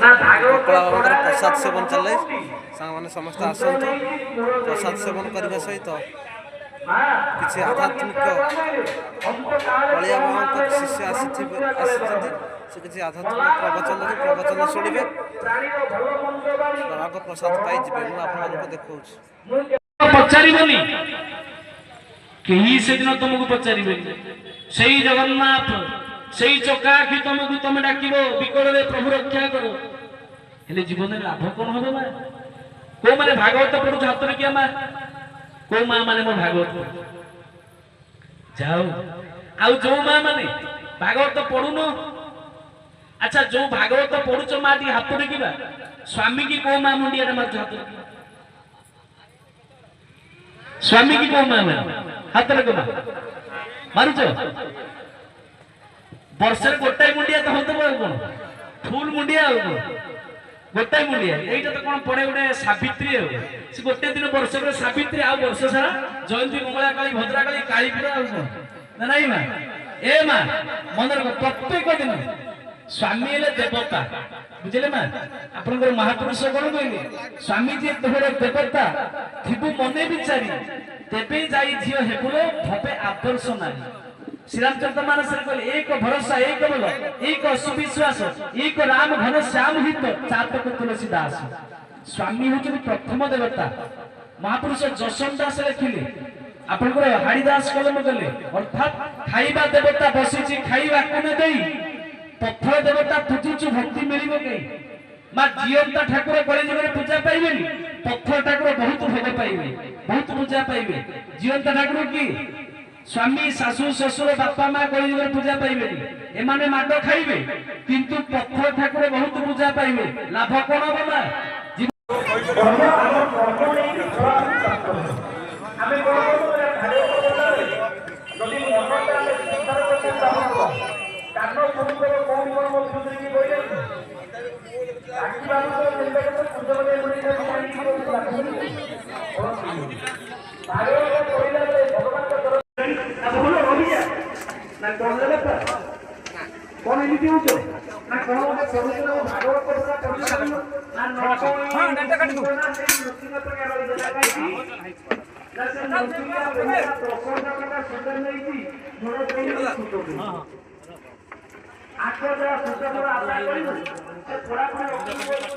गोपाल बाबा प्रसाद seven चले सांग समस्त आसतु प्रसाद सेवन करने सहित किसी आध्यात्मिक बलिया बाबा शिष्य आसी से किसी आध्यात्मिक प्रवचन शुणे बाबा प्रसाद पाई मुझे देखा पचारबनी कहीं से दिन तुमको पचारे से जगन्नाथ से चकाखी तुमको तुम डाक विकल प्रभु रक्षा करो हेले जीवन लाभ कौन हम माँ कौ मैंने भागवत पढ़ुच हाथ रखिया माँ कौ माँ मैंने मो भागवत जाओ आउ जो माँ मैंने भागवत पढ़ुन अच्छा जो भागवत पढ़ुच माँ टी हाथ रखा स्वामी की कौ माँ मुंडिया मार हाथ रखा स्वामी की कौ माँ हाथ रख माँ मारुच वर्ष गोटाए मुंडिया तो हम कौन फुल मुंडिया गोटाए मुंडिया यही तो कौन पड़े गोटे सावित्री से गोटे दिन वर्ष सावित्री आ वर्ष सारा जयंती मंगला काली भद्रा काली कालीपुरा ना माँ ए माँ मन रख प्रत्येक दिन स्वामी हेले देवता बुझे माँ आप महापुरुष कौन कहले स्वामी जी तोहर देवता थिबु मने विचारी तेबे जाई झियो हेबुलो भपे आदर्श नारी श्रीरामचंद्र मानस कहले एक भरोसा एक बल एक सुविश्वास एक राम घन श्याम हित चातक तुलसीदास स्वामी हूँ प्रथम देवता महापुरुष जशोन दास लिखिले आपनकर हाड़ीदास कलम कले अर्थात खाइबा देवता बसी खाइबा को न देई पत्थर देवता पूजुचु भक्ति मिलिबो कई मां जीवंता ठाकुर कले जगह पूजा पाइबे पत्थर ठाकुर बहुत भोग पाइबे बहुत पूजा पाइबे जीवंता ठाकुर की स्वामी सासू ससुर बापा माँ कले जगह पूजा पाइबे एमाने माड खाइबे किंतु पत्थर ठाकुर बहुत पूजा पाइबे लाभ कोन हो मां कौन एमती हो ना कौन भागवत पढ़ा